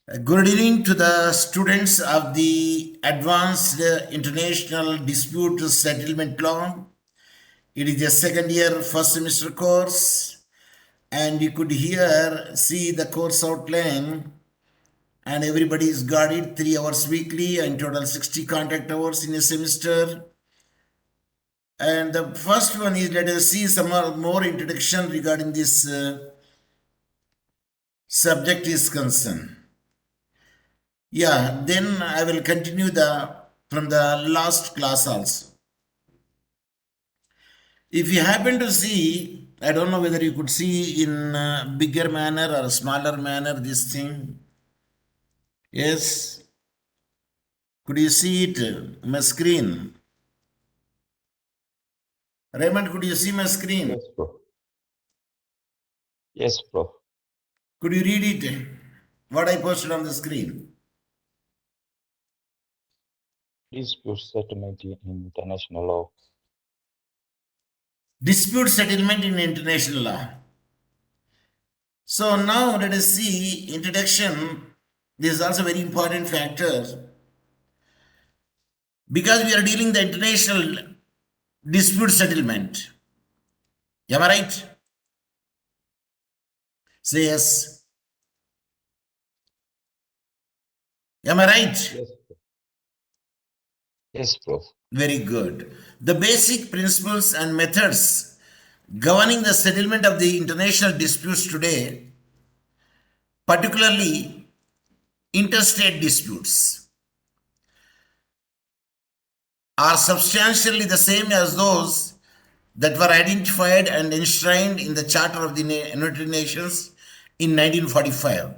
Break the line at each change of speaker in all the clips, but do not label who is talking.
Good evening to the students of the Advanced International Dispute Settlement Law. It is a second year first semester course, and you could here see the course outline, and everybody's got it 3 hours weekly and total 60 contact hours in a semester. And the first one is, let us see some more introduction regarding this subject is concerned. Yeah, then I will continue from the last class also. If you happen to see, I don't know whether you could see in a bigger manner or a smaller manner this thing. Yes, could you see it on my screen? Raymond, could you see my screen?
Yes, Prof. Yes, Prof.
Could you read it? What I posted on the screen?
Dispute settlement in international law.
Dispute settlement in international law. So now let us see introduction. This is also a very important factor because we are dealing the international dispute settlement. Am I right? Say yes. Am I right?
Yes, Prof. Yes, Prof.
Very good. The basic principles and methods governing the settlement of the international disputes today, particularly interstate disputes, are substantially the same as those that were identified and enshrined in the Charter of the United Nations in 1945.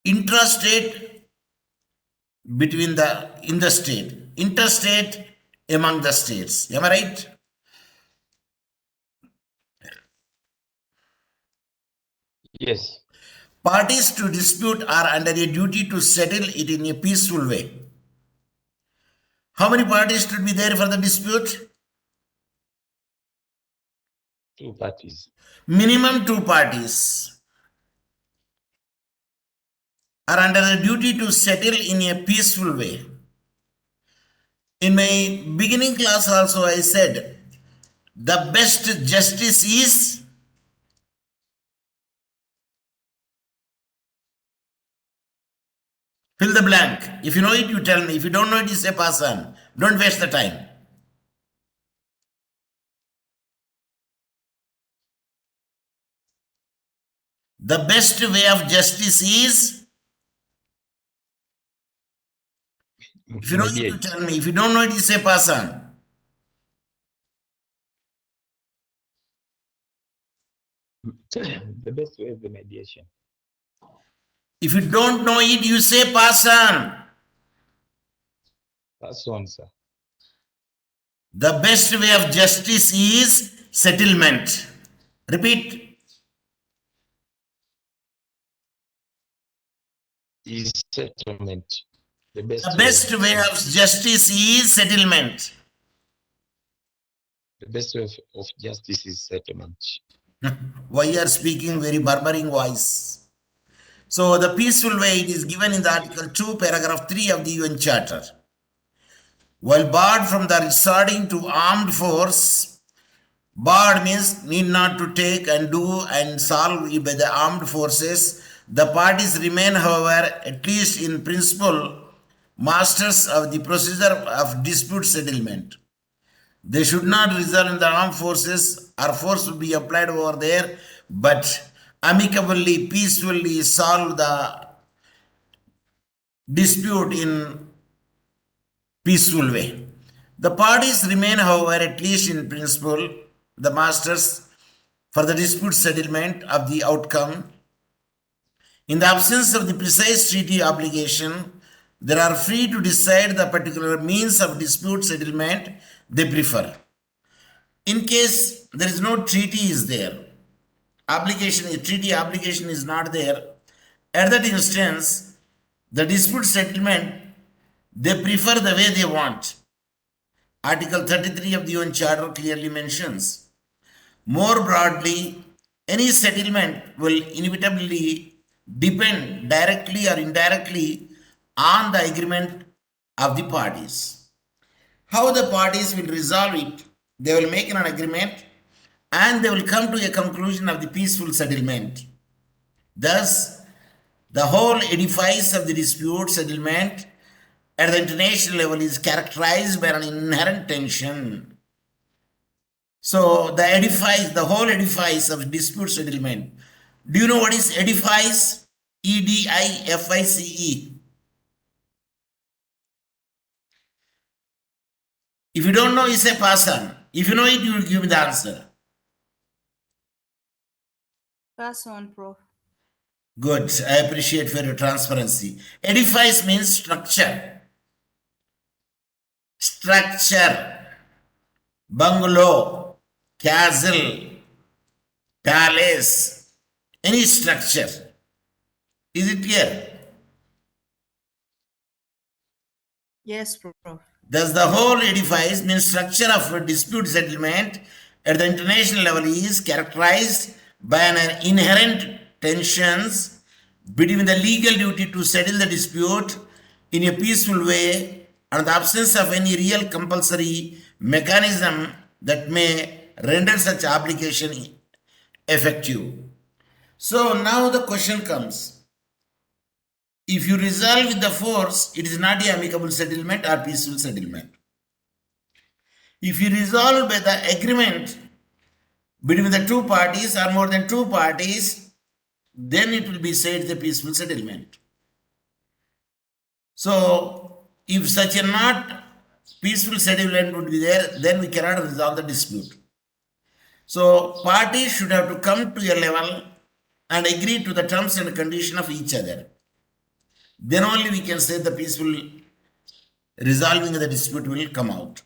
Intrastate between in the state, interstate among the states. Am I right?
Yes.
Parties to dispute are under a duty to settle it in a peaceful way. How many parties should be there for the dispute?
2 parties.
Minimum 2 parties are under the duty to settle in a peaceful way. In my beginning class also I said, the best justice is fill the blank. If you know it, you tell me. If you don't know it, you say pass on. Don't waste the time. The best way of justice is, if you know it, you tell me. If you don't know it, you say pass on.
The best way is the mediation.
If you don't know it, you say pass on.
Pass on, sir.
The best way of justice is settlement. Repeat.
Is settlement. The
best way of justice is settlement.
The best way of justice is settlement.
Why you are speaking very barbaric voice? So the peaceful way, it is given in the Article 2, paragraph 3 of the UN Charter. While barred from the resorting to armed force, barred means need not to take and do and solve by the armed forces. The parties remain, however, at least in principle, masters of the procedure of dispute settlement. They should not resort in the armed forces or force will be applied over there, but amicably, peacefully solve the dispute in peaceful way. The parties remain, however, at least in principle, the masters for the dispute settlement of the outcome. In the absence of the precise treaty obligation, they are free to decide the particular means of dispute settlement they prefer. In case there is no treaty is there, treaty obligation is not there, at that instance, the dispute settlement, they prefer the way they want. Article 33 of the UN Charter clearly mentions. More broadly, any settlement will inevitably depend directly or indirectly on the agreement of the parties. How the parties will resolve it, they will make an agreement and they will come to a conclusion of the peaceful settlement. Thus, the whole edifice of the dispute settlement at the international level is characterized by an inherent tension. So the whole edifice of dispute settlement. Do you know what is edifice? EDIFICE. If you don't know, you say pass on. If you know it, you will give me the answer.
Pass on, Prof.
Good. I appreciate for your transparency. Edifice means structure. Structure. Bungalow, castle, palace, any structure. Is it clear?
Yes, Prof.
Thus, the whole edifice means structure of a dispute settlement at the international level is characterized by an inherent tensions between the legal duty to settle the dispute in a peaceful way and the absence of any real compulsory mechanism that may render such obligation effective. So now the question comes. If you resolve with the force, it is not an amicable settlement or peaceful settlement. If you resolve by the agreement between the two parties or more than two parties, then it will be said the peaceful settlement. So, if such a not peaceful settlement would be there, then we cannot resolve the dispute. So, parties should have to come to a level and agree to the terms and conditions of each other. Then only we can say the peaceful resolving of the dispute will come out.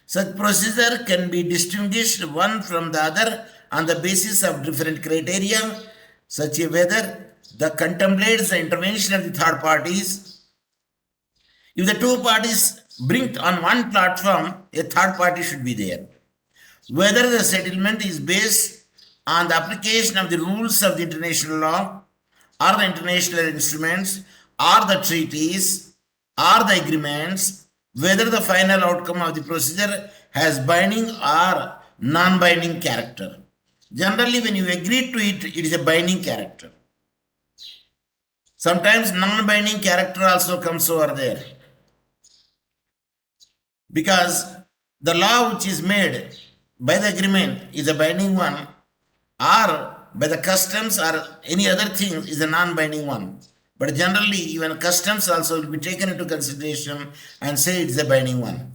Such procedure can be distinguished one from the other on the basis of different criteria, such as whether the contemplates the intervention of the third parties. If the two parties bring on one platform, a third party should be there. Whether the settlement is based on the application of the rules of the international law or the international instruments or the treaties or the agreements, whether the final outcome of the procedure has binding or non-binding character. Generally, when you agree to it, it is a binding character. Sometimes non-binding character also comes over there. Because the law which is made by the agreement is a binding one, or by the customs or any other thing is a non-binding one. But generally, even customs also will be taken into consideration and say it's a binding one.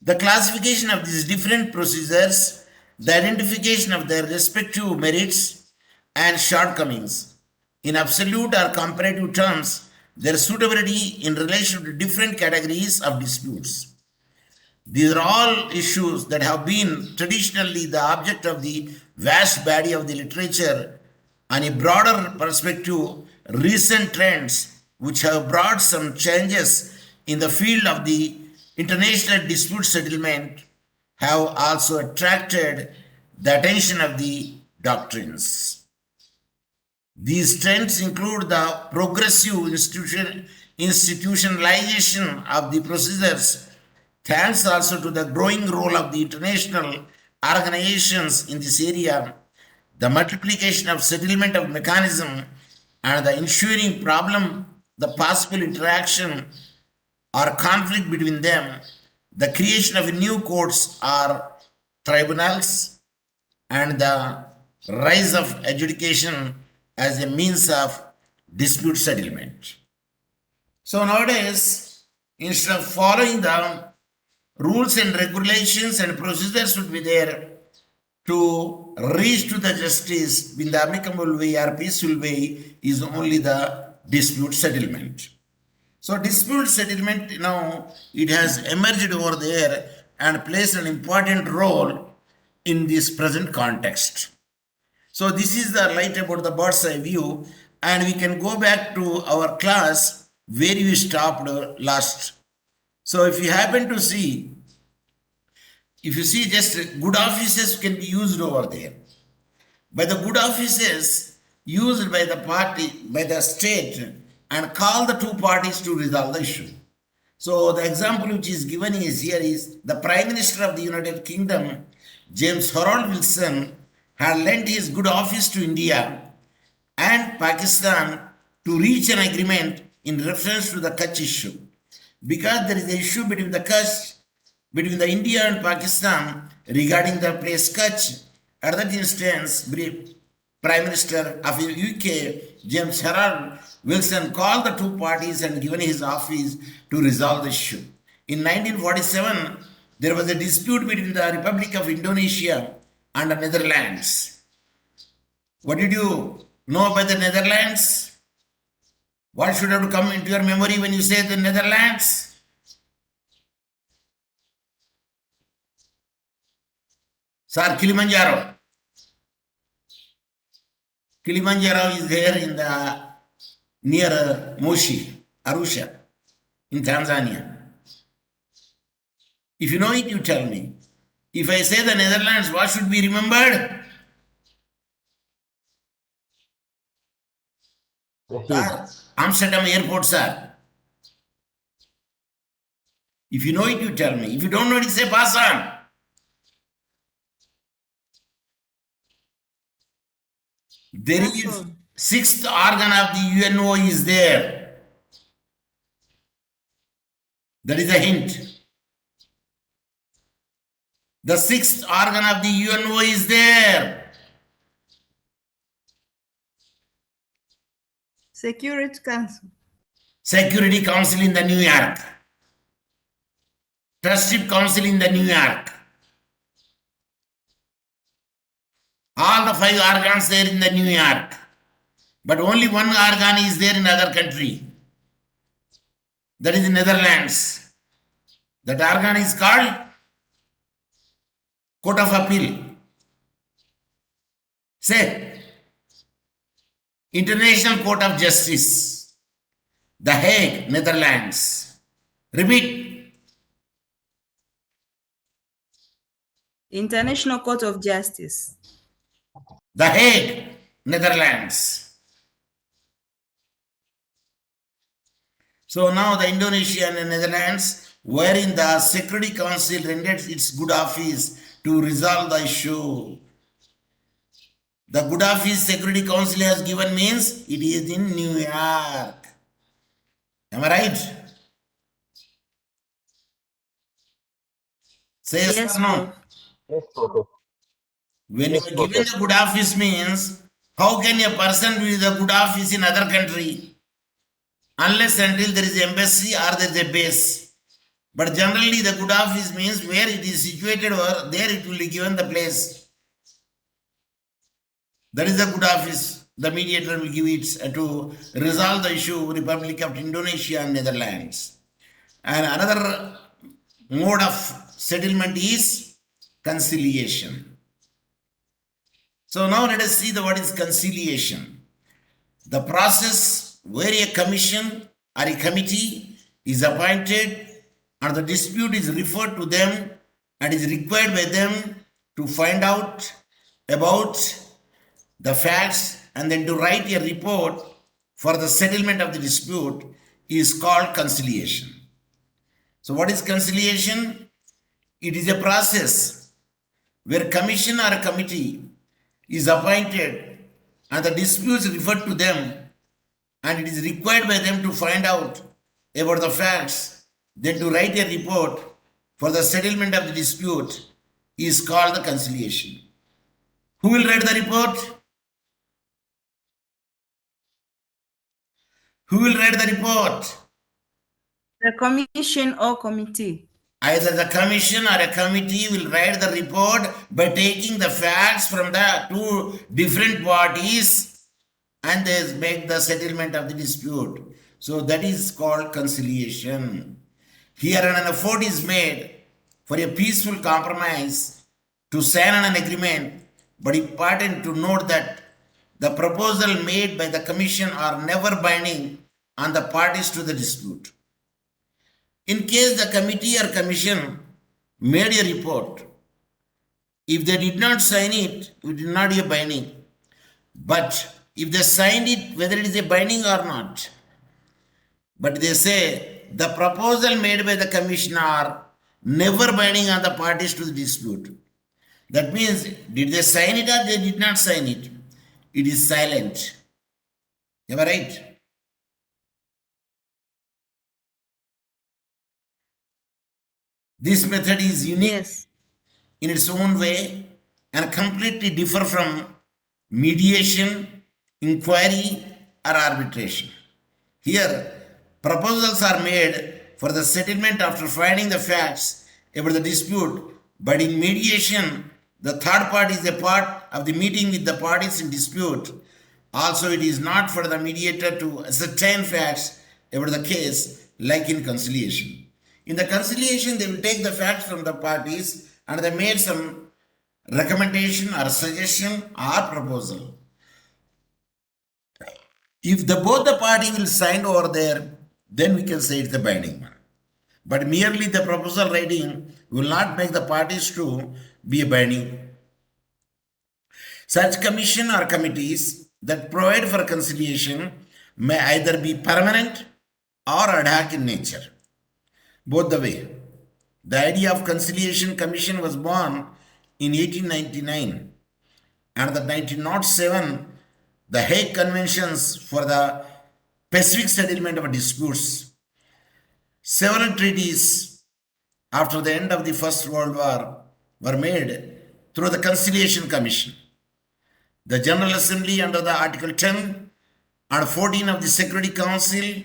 The classification of these different procedures, the identification of their respective merits and shortcomings, in absolute or comparative terms, their suitability in relation to different categories of disputes. These are all issues that have been traditionally the object of the vast body of the literature. On a broader perspective, recent trends which have brought some changes in the field of the international dispute settlement have also attracted the attention of the doctrines. These trends include the progressive institutionalization of the procedures, thanks also to the growing role of the international organizations in this area, the multiplication of settlement of mechanism and the ensuing problem, the possible interaction or conflict between them, the creation of new courts or tribunals, and the rise of adjudication as a means of dispute settlement. So nowadays, instead of following the rules and regulations and procedures should be there to reach to the justice in the amicable way or peaceful way is only the dispute settlement. So dispute settlement now it has emerged over there and plays an important role in this present context. So this is the light about the bird's eye view, and we can go back to our class where we stopped last. So if you happen to see, if you see just good offices can be used over there. By the good offices, used by the party, by the state, and call the two parties to resolve the issue. So the example which is given is here is the Prime Minister of the United Kingdom, James Harold Wilson, had lent his good office to India and Pakistan to reach an agreement in reference to the Kutch issue. Because there is an issue between the India and Pakistan regarding the place Kutch, at that instance, Prime Minister of UK, James Harold Wilson, called the two parties and given his office to resolve the issue. In 1947, there was a dispute between the Republic of Indonesia and the Netherlands. What did you know about the Netherlands? What should have to come into your memory when you say the Netherlands? Sir, Kilimanjaro. Kilimanjaro is there in the near Moshi, Arusha, in Tanzania. If you know it, you tell me. If I say the Netherlands, what should be remembered? Sir, Amsterdam Airport, sir. If you know it, you tell me. If you don't know it, say pass on. There
That's
is
all.
sixth organ of the UNO is there. That is a hint. The sixth organ of the UNO is there.
Security Council.
Security Council in the New York. Trustship Council in the New York. All the 5 organs there in the New York. But only one organ is there in other country. That is in Netherlands. That organ is called Court of Appeal. Say, International Court of Justice, The Hague, Netherlands. Repeat.
International Court of Justice.
The Hague, Netherlands. So now the Indonesia and the Netherlands, wherein the Security Council rendered its good office to resolve the issue. The good office Security Council has given means it is in New York. Am I right? Say yes,
Yes,
or no.
Prof.
Yes, Prof.
When
Yes,
you are given
Prof.
the good office means, how can a person be the good office in other country? Unless until there is embassy or there is a base. But generally the good office means where it is situated or there it will be given the place. That is the good office. The mediator will give it to resolve the issue, Republic of Indonesia and Netherlands. And another mode of settlement is conciliation. So now let us see what is conciliation. The process where a commission or a committee is appointed and the dispute is referred to them and is required by them to find out about the facts and then to write a report for the settlement of the dispute is called conciliation. So what is conciliation? It is a process where commission or a committee is appointed and the disputes referred to them and it is required by them to find out about the facts, then to write a report for the settlement of the dispute is called the conciliation. Who will write the report? Who will write the report?
The commission or committee.
Either the commission or a committee will write the report by taking the facts from the two different parties and they make the settlement of the dispute. So that is called conciliation. Here an effort is made for a peaceful compromise to sign an agreement, but important to note that the proposal made by the commission are never binding on the parties to the dispute. In case the committee or commission made a report, if they did not sign it, it is not a binding. But if they signed it, whether it is a binding or not. But they say the proposal made by the commission are never binding on the parties to the dispute. That means, did they sign it or they did not sign it? It is silent. Am I right? This method is unique
Yes.
in its own way and completely differ from mediation, inquiry, or arbitration. Here, proposals are made for the settlement after finding the facts about the dispute, but in mediation, the third party is a part of the meeting with the parties in dispute. Also, it is not for the mediator to ascertain facts about the case like in conciliation. In the conciliation, they will take the facts from the parties and they made some recommendation or suggestion or proposal. If both the party will sign over there, then we can say it's the binding one. But merely the proposal writing will not make the parties to be a binding. Such commission or committees that provide for conciliation may either be permanent or ad hoc in nature. Both the way. The idea of conciliation commission was born in 1899 and the 1907 the Hague Conventions for the Pacific settlement of disputes. Several treaties after the end of the First World War were made through the Conciliation Commission. The General Assembly under the Article 10 and 14 of the Security Council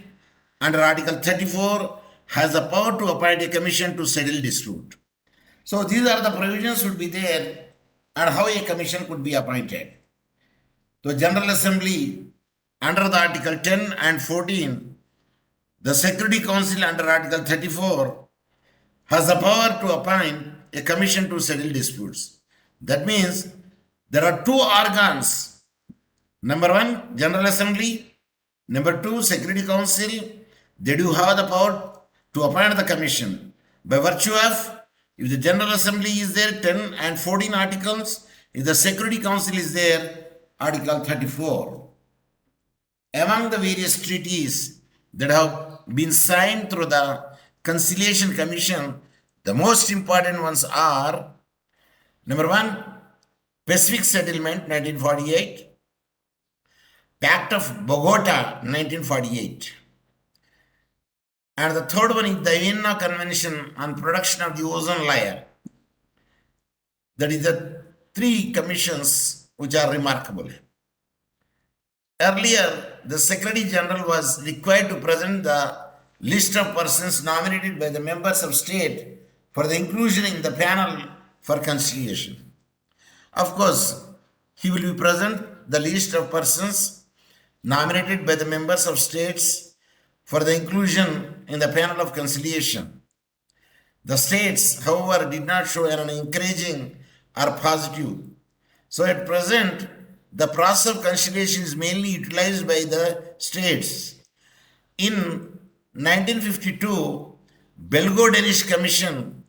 under Article 34 has the power to appoint a commission to settle dispute. So these are the provisions would be there and how a commission could be appointed. The General Assembly under the Article 10 and 14, the Security Council under Article 34 has the power to appoint a commission to settle disputes. That means there are two organs. Number one, General Assembly. Number two, Security Council. They do have the power to appoint the commission. By virtue of, if the General Assembly is there, 10 and 14 articles. If the Security Council is there, Article 34. Among the various treaties that have been signed through the Conciliation Commission, the most important ones are, number one, Pacific Settlement 1948, Pact of Bogota 1948, and the third one is the Vienna Convention on Production of the Ozone Layer. That is the three commissions which are remarkable. Earlier, the Secretary General was required to present the list of persons nominated by the members of state for the inclusion in the panel for conciliation. Of course, he will be present the list of persons nominated by the members of states for the inclusion in the panel of conciliation. The states, however, did not show an encouraging or positive. So at present, the process of conciliation is mainly utilized by the states. In 1952, Belgo-Danish Commission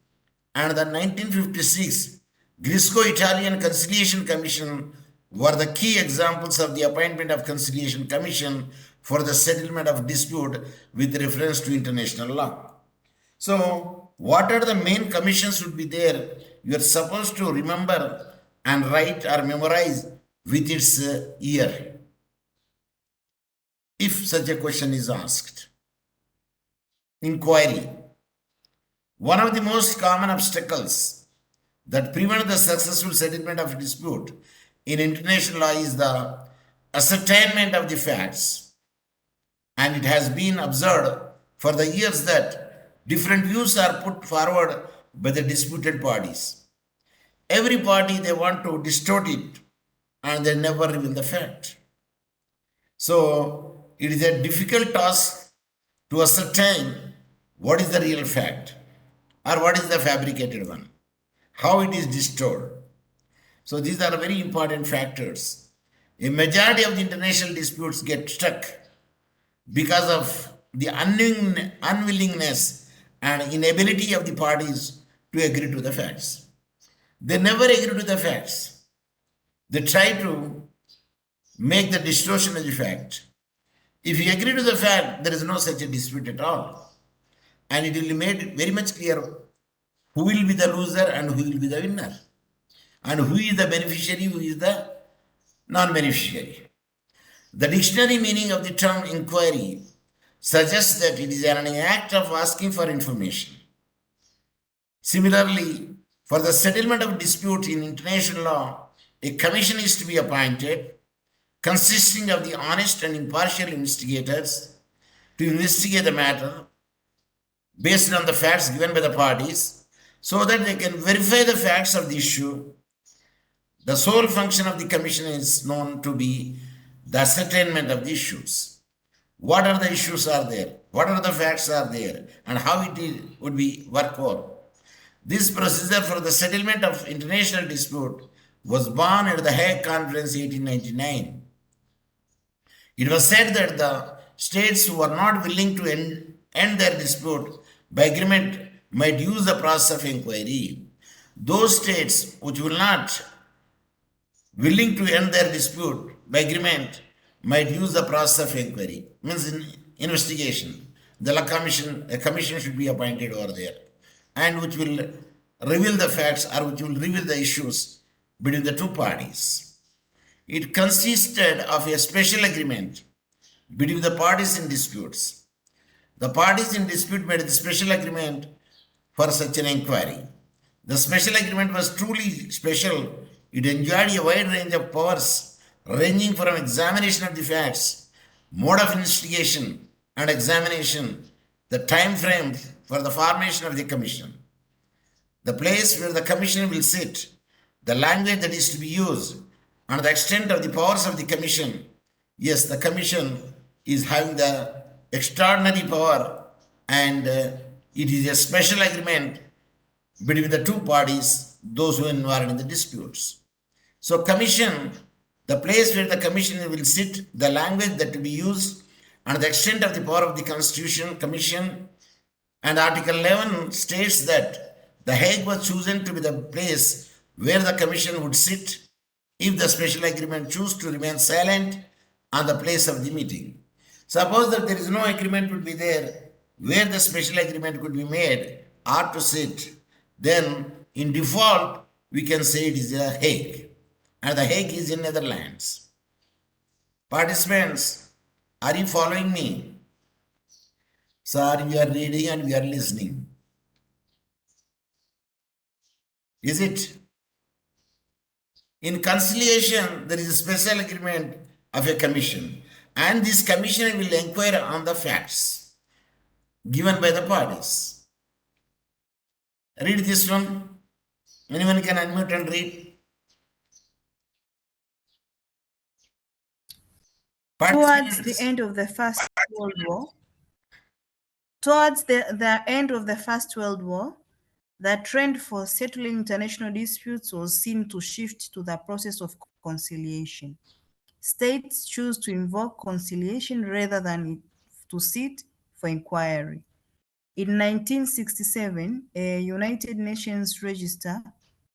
and the 1956 Grisco-Italian Conciliation Commission were the key examples of the appointment of Conciliation Commission for the settlement of dispute with reference to international law. So, what are the main commissions would be there? You are supposed to remember and write or memorize with its year, if such a question is asked. Inquiry. One of the most common obstacles that prevent the successful settlement of a dispute in international law is the ascertainment of the facts. And it has been observed for the years that different views are put forward by the disputed parties. Every party, they want to distort it and they never reveal the fact. So it is a difficult task to ascertain what is the real fact or what is the fabricated one, how it is distorted. So these are very important factors. A majority of the international disputes get stuck because of the unwillingness and inability of the parties to agree to the facts. They never agree to the facts. They try to make the distortion of the fact. If you agree to the fact, there is no such a dispute at all. And it will be made very much clear who will be the loser and who will be the winner. And who is the beneficiary, who is the non-beneficiary. The dictionary meaning of the term inquiry suggests that it is an act of asking for information. Similarly, for the settlement of dispute in international law, a commission is to be appointed consisting of the honest and impartial investigators to investigate the matter based on the facts given by the parties so that they can verify the facts of the issue. The sole function of the commission is known to be the ascertainment of the issues. What are the issues are there? What are the facts are there? And how it would be worked out. This procedure for the settlement of international dispute was born at the Hague Conference 1899. It was said that the states who were not willing to end their dispute by agreement might use the process of inquiry. Those states which will not willing to end their dispute by agreement might use the process of inquiry, means in investigation. A commission should be appointed over there, and which will reveal the facts or which will reveal the issues between the two parties. It consisted of a special agreement between the parties in disputes. The parties in dispute made the special agreement for such an inquiry. The special agreement was truly special. It enjoyed a wide range of powers ranging from examination of the facts, mode of investigation and examination, the time frame for the formation of the commission, the place where the commission will sit, the language that is to be used, and the extent of the powers of the commission. Yes, the commission is having the extraordinary power, and it is a special agreement between the two parties, those who are involved in the disputes. So commission, the place where the commission will sit, the language that to be used, and the extent of the power of the Constitution Commission. And Article 11 states that the Hague was chosen to be the place where the commission would sit if the special agreement choose to remain silent on the place of the meeting. Suppose that there is no agreement would be there where the special agreement could be made or to sit, then in default we can say it is a Hague, and the Hague is in Netherlands. Participants, are you following me? Sir, we are reading and we are listening. Is it? In conciliation, there is a special agreement of a commission, and this commission will inquire on the facts given by the parties. Read this one. Anyone can unmute and read.
Towards the end of the First World War, the trend for settling international disputes was seen to shift to the process of conciliation. States choose to invoke conciliation rather than to sit for inquiry. In 1967, a United Nations Register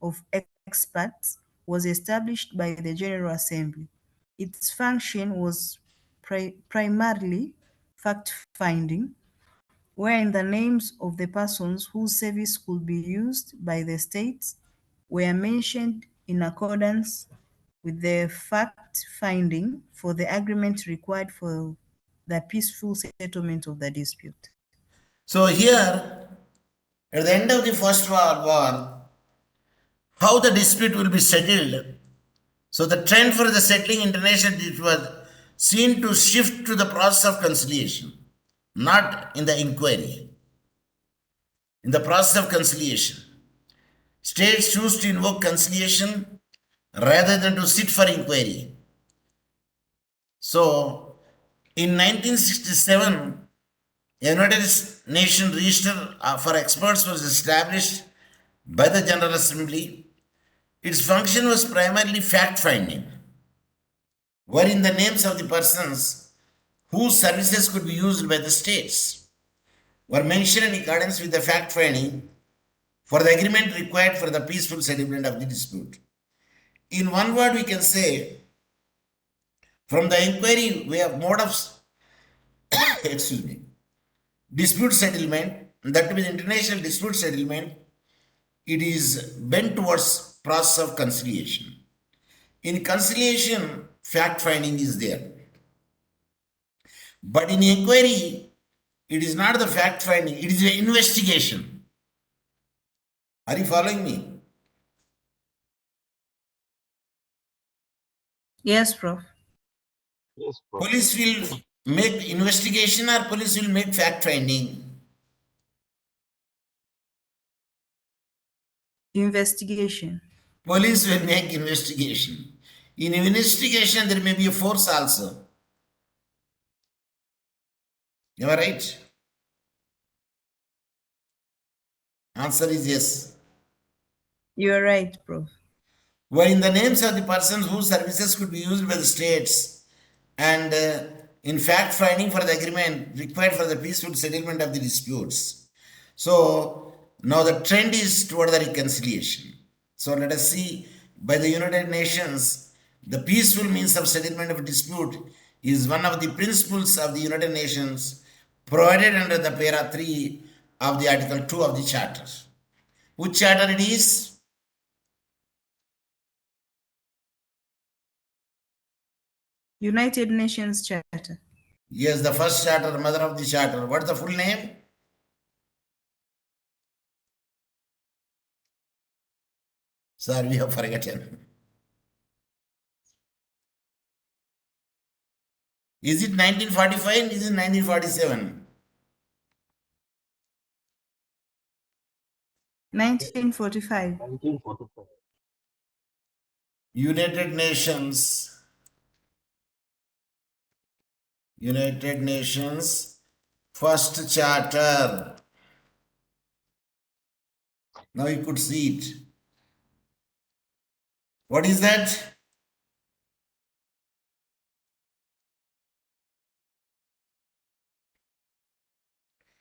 of Experts was established by the General Assembly. Its function was primarily fact-finding, wherein the names of the persons whose service could be used by the states were mentioned in accordance with the fact-finding for the agreement required for the peaceful settlement of the dispute.
So here, at the end of the First World War, how the dispute will be settled. So the trend for the settling international dispute was seen to shift to the process of conciliation, not in the inquiry. In the process of conciliation, states choose to invoke conciliation rather than to sit for inquiry. So, in 1967, a United Nations Register for Experts was established by the General Assembly. Its function was primarily fact-finding, wherein the names of the persons whose services could be used by the states were mentioned in accordance with the fact-finding for the agreement required for the peaceful settlement of the dispute. In one word, we can say From the inquiry, we have mode of excuse me, dispute settlement, that to be the international dispute settlement, it is bent towards process of conciliation. In conciliation, fact finding is there. But in inquiry, it is not the fact finding, it is the investigation. Are you following me?
Yes, Prof.
Yes, Prof.
Police will make investigation or police will make fact finding.
Investigation.
Police will make investigation. In investigation, there may be a force also. Am I right? Answer is yes.
You are right, Prof.
Were in the names of the persons whose services could be used by the states and in fact finding for the agreement required for the peaceful settlement of the disputes. So now the trend is toward the reconciliation. So let us see, by the United Nations, the peaceful means of settlement of dispute is one of the principles of the United Nations provided under the para 3 of the Article 2 of the Charter. Which charter it is?
United Nations Charter.
Yes, the first charter, mother of the charter. What's the full name? Sir, we have forgotten. Is it 1945? Is it 1947?
1945.
1945.
United Nations. United Nations first charter. Now you could see it. What is that?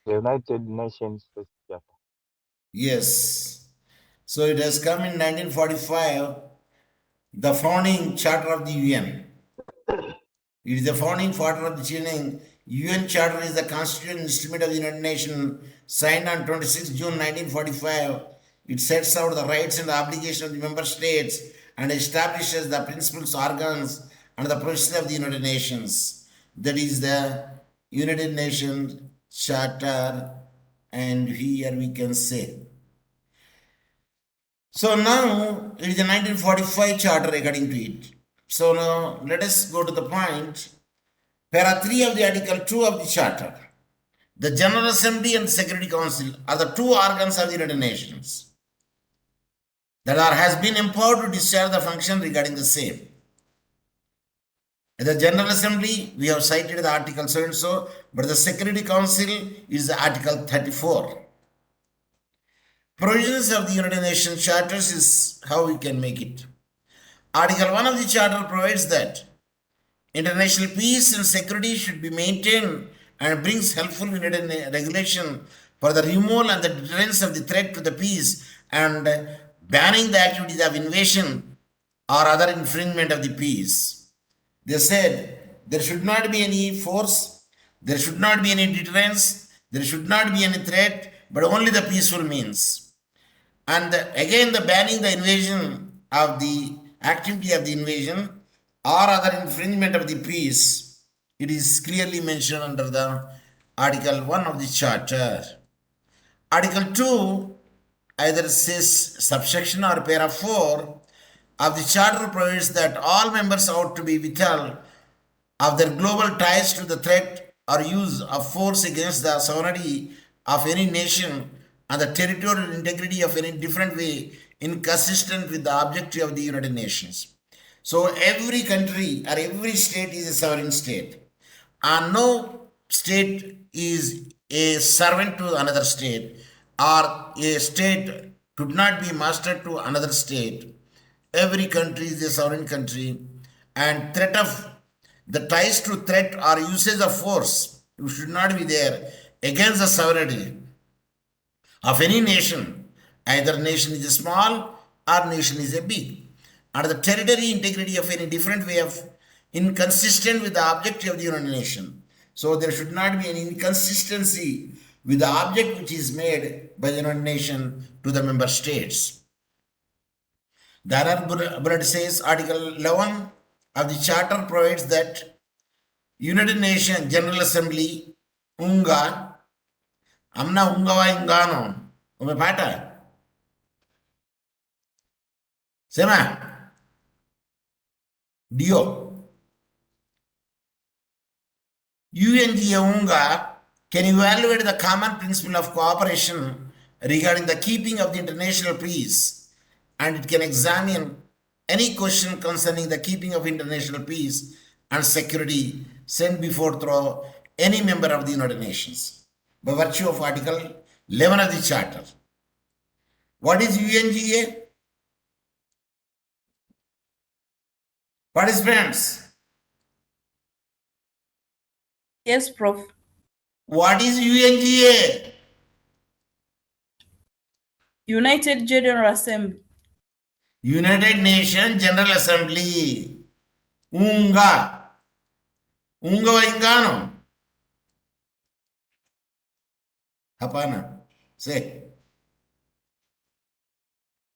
The United Nations First Charter.
Yes. So it has come in 1945, the founding charter of the UN. It is the founding charter of the UN. UN Charter is the constitutional instrument of the United Nations, signed on 26 June 1945. It sets out the rights and the obligations of the member states and establishes the principles, organs, and the procedures of the United Nations. That is the United Nations Charter, and here we can say. So now it is the 1945 Charter according to it. So now let us go to the point. Para 3 of the Article 2 of the Charter. The General Assembly and the Security Council are the two organs of the United Nations that has been empowered to discharge the function regarding the same. In the General Assembly, we have cited the Article so and so, but the Security Council is the Article 34. Provisions of the United Nations Charters is how we can make it. Article 1 of the Charter provides that international peace and security should be maintained and brings helpful United regulation for the removal and the deterrence of the threat to the peace and banning the activities of invasion or other infringement of the peace. They said there should not be any force, there should not be any deterrence, there should not be any threat, but only the peaceful means. And again, the banning the invasion of the activity of the invasion or other infringement of the peace, it is clearly mentioned under the Article 1 of the Charter. Article 2 either says subsection or para 4 of the Charter provides that all members ought to be withheld of their global ties to the threat or use of force against the sovereignty of any nation and the territorial integrity of any different way inconsistent with the objective of the United Nations. So every country or every state is a sovereign state, and no state is a servant to another state, or a state could not be master to another state. Every country is a sovereign country, and threat of the ties to threat or usage of force should not be there against the sovereignty of any nation. Either nation is a small or nation is a big, and the territory integrity of any different way of inconsistent with the objective of the United Nations. So there should not be any inconsistency with the object which is made by the United Nations to the member states. The other bullet says Article 11 of the Charter provides that United Nations General Assembly unga amna ungawa ingano umepata sema dio UNGA UNGA can evaluate the common principle of cooperation regarding the keeping of the international peace, and it can examine any question concerning the keeping of international peace and security sent before through any member of the United Nations by virtue of Article 11 of the Charter. What is UNGA? Participants,
Yes, Prof.
what is UNGA?
United General Assembly.
United Nations General Assembly. Unga. Unga wa ingano. Hapana. Say.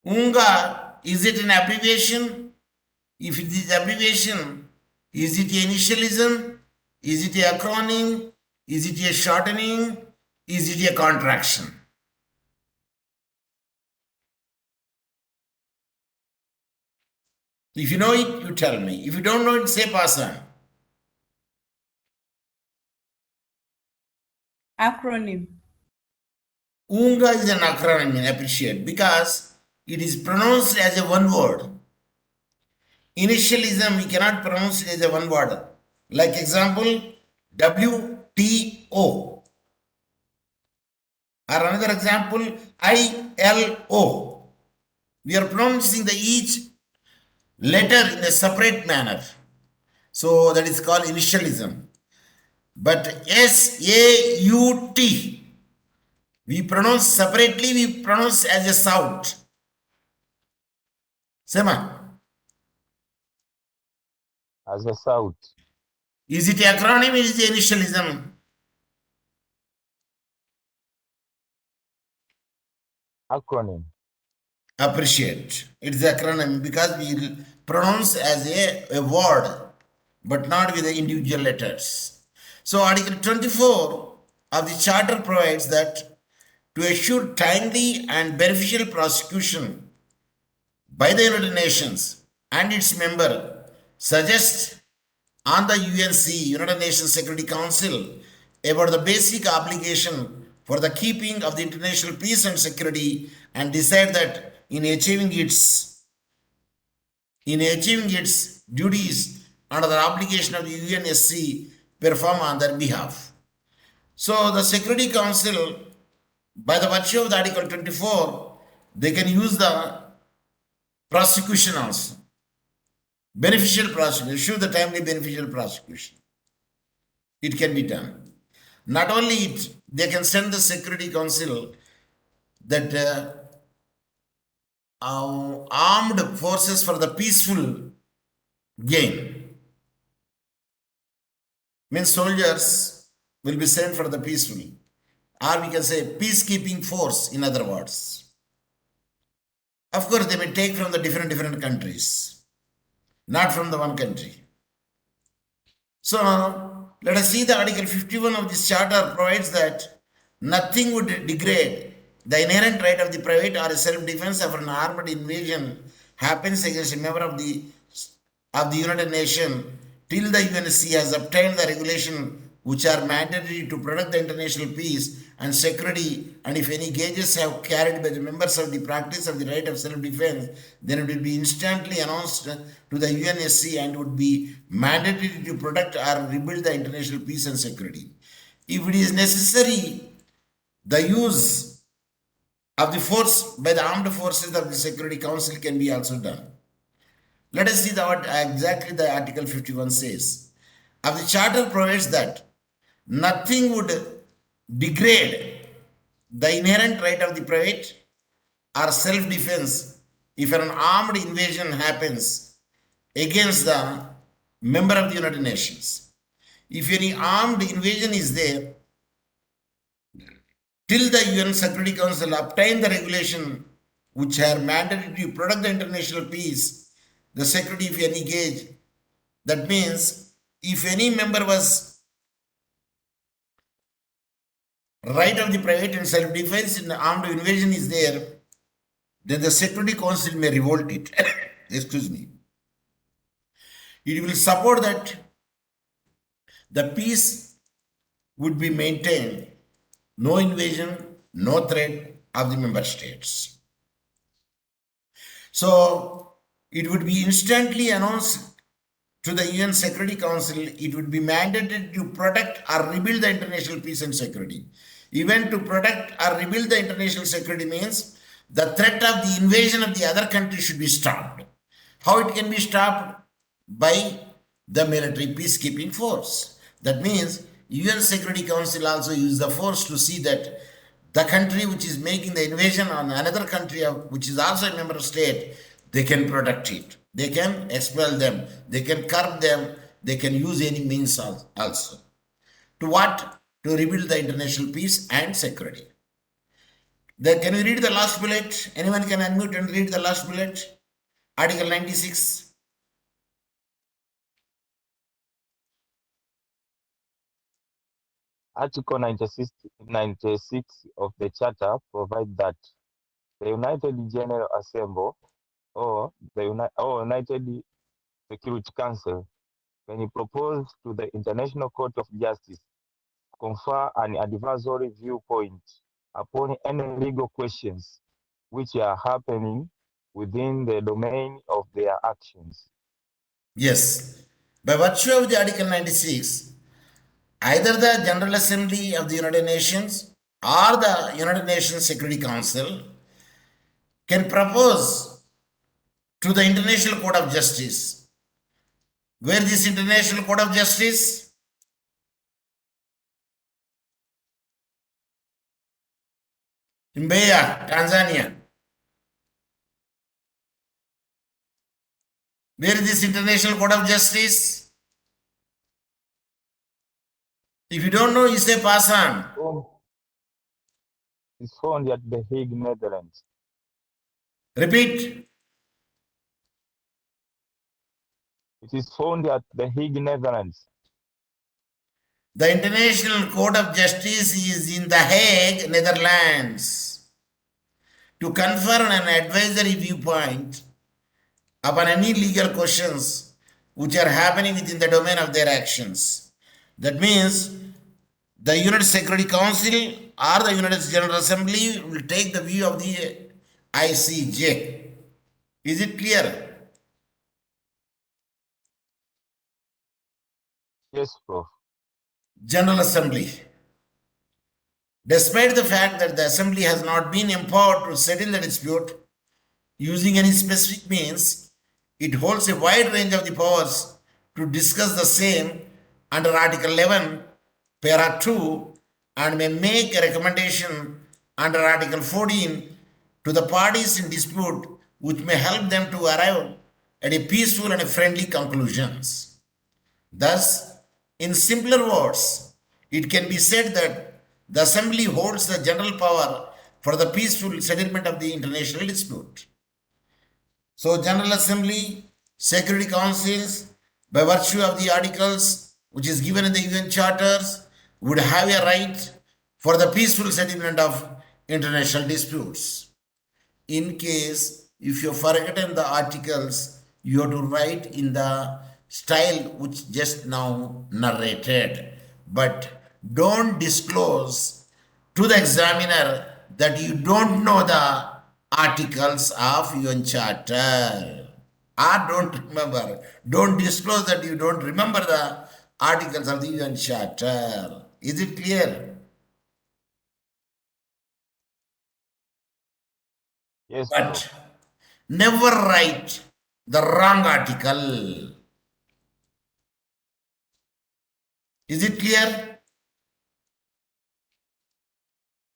Unga, is it an abbreviation? If it is abbreviation, is it a initialism? Is it a acronym? Is it a shortening? Is it a contraction? If you know it, you tell me. If you don't know it, say pass on.
Acronym.
Unga is an acronym, I appreciate, because it is pronounced as a one word. Initialism, we cannot pronounce it as a one word. Like example, WTO. Or another example, ILO. We are pronouncing the each letter in a separate manner. So that is called initialism. But SAUT, we pronounce separately, we pronounce as a sound. Sema.
As a south.
Is it acronym? Is it initialism?
Acronym.
Appreciate. It's acronym because we pronounce as a word, but not with the individual letters. So Article 24 of the Charter provides that to assure timely and beneficial prosecution by the United Nations and its member suggests on the UNC, United Nations Security Council, about the basic obligation for the keeping of the international peace and security, and decide that in achieving its duties under the obligation of the UNSC perform on their behalf. So the Security Council, by the virtue of the Article 24, they can use the prosecution also. Beneficial prosecution, issue the timely beneficial prosecution. It can be done. Not only it, they can send the Security Council that armed forces for the peaceful gain. Means soldiers will be sent for the peaceful, or we can say peacekeeping force, in other words. Of course, they may take from the different countries, not from the one country. So let us see the Article 51 of this Charter provides that nothing would degrade the inherent right of the private or self-defense of an armed invasion happens against a member of the United Nations till the UNSC has obtained the regulation which are mandatory to protect the international peace and security, and if any gauges have carried by the members of the practice of the right of self-defense, then it will be instantly announced to the UNSC and would be mandatory to protect or rebuild the international peace and security. If it is necessary, the use of the force by the armed forces of the Security Council can be also done. Let us see what exactly the Article 51 says. Of the Charter provides that nothing would degrade the inherent right of the private or self-defense if an armed invasion happens against the member of the United Nations. If any armed invasion is there, till the UN Security Council obtain the regulation which are mandated to protect the international peace, the security of any gauge. That means if any member was right of the private and self-defense in armed invasion is there, then the Security Council may revolt it. Excuse me. It will support that the peace would be maintained, no invasion, no threat of the member states. So it would be instantly announced to the UN Security Council, it would be mandated to protect or rebuild the international peace and security. Even to protect or rebuild the international security means the threat of the invasion of the other country should be stopped. How it can be stopped? By the military peacekeeping force. That means UN Security Council also use the force to see that the country which is making the invasion on another country which is also a member state, they can protect it. They can expel them. They can curb them. They can use any means also. To what? To rebuild the international peace and security. Can we read the last bullet? Anyone can unmute and read the last bullet? Article 96.
Article 96 of the Charter provides that the United General Assembly or the United Security Council can propose to the International Court of Justice confer an advisory viewpoint upon any legal questions which are happening within the domain of their actions.
Yes. By virtue of the Article 96, either the General Assembly of the United Nations or the United Nations Security Council can propose to the International Court of Justice. Where this International Court of Justice? In Mbeya, Tanzania. Where is this International Court of Justice? If you don't know, you say pass on.
It's found at The Hague, Netherlands.
Repeat.
It is found at The Hague, Netherlands.
The International Court of Justice is in The Hague, Netherlands, to confer an advisory viewpoint upon any legal questions which are happening within the domain of their actions. That means the United Security Council or the United General Assembly will take the view of the ICJ. Is it clear?
Yes, Prof.
General Assembly. Despite the fact that the Assembly has not been empowered to settle the dispute using any specific means, it holds a wide range of the powers to discuss the same under Article 11, Para 2, and may make a recommendation under Article 14 to the parties in dispute which may help them to arrive at a peaceful and friendly conclusions. Thus, in simpler words, it can be said that the Assembly holds the general power for the peaceful settlement of the international dispute. So, General Assembly, Security Councils, by virtue of the articles which is given in the UN Charters, would have a right for the peaceful settlement of international disputes. In case, if you have forgotten the articles, you have to write in the style which just now narrated. But don't disclose to the examiner that you don't know the articles of UN Charter. Or don't remember. Don't disclose that you don't remember the articles of the UN Charter. Is it clear?
Yes,
But
Prof.
never write the wrong article. Is it clear?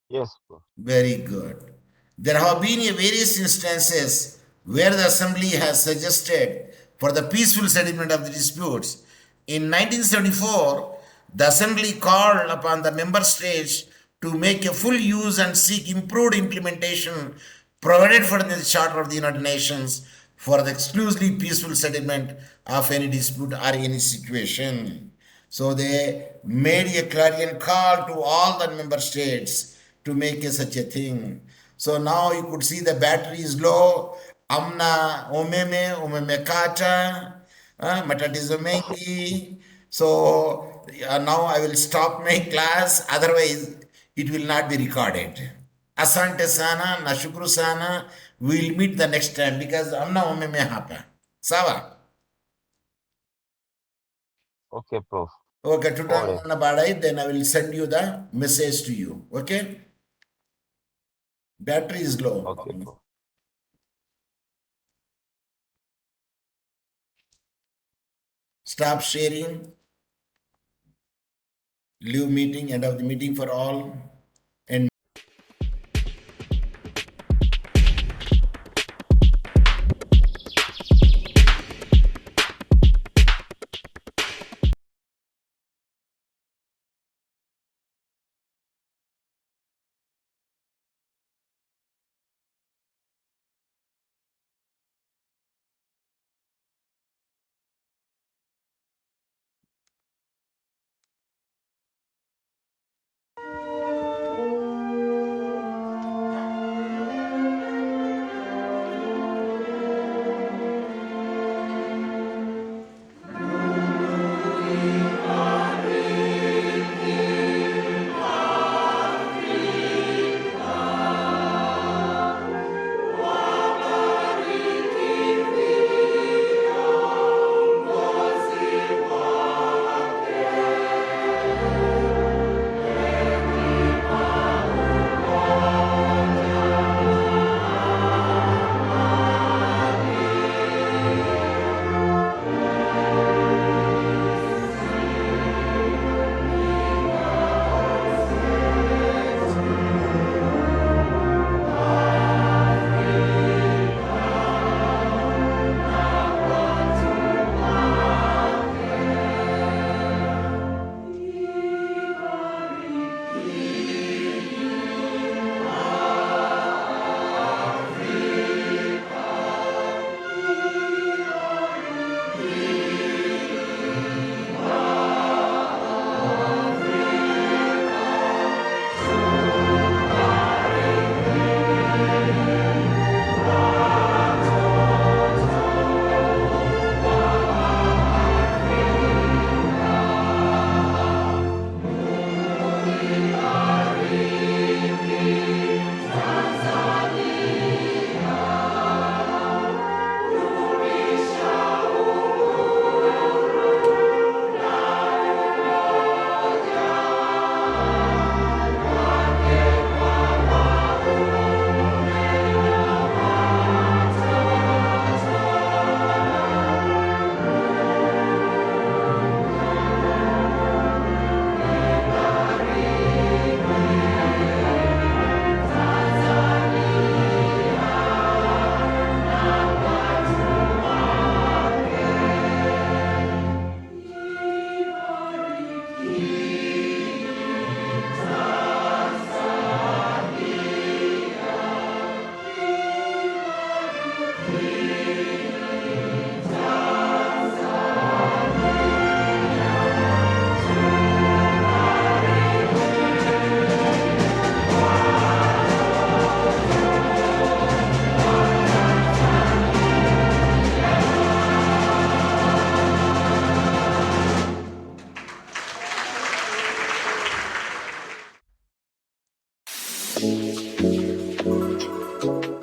Yes, Prof.
Very good. There have been various instances where the Assembly has suggested for the peaceful settlement of the disputes. In 1974, the Assembly called upon the member states to make a full use and seek improved implementation provided for in the Charter of the United Nations for the exclusively peaceful settlement of any dispute or any situation. So they made a clarion call to all the member states to make such a thing. So now you could see the battery is low. Amna umeme kata, matatizo mengi. So now I will stop my class. Otherwise, it will not be recorded. Asante sana, nashukuru sana. We will meet the next time because amna umeme hapa. Sawa?
Okay, Prof.
Okay, then I will send you the message to you. Okay? Battery is low.
Okay, Prof.
Stop sharing. Leave meeting, end of the meeting for all. And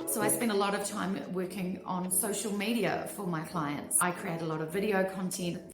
So I spend a lot of time working on social media for my clients. I create a lot of video content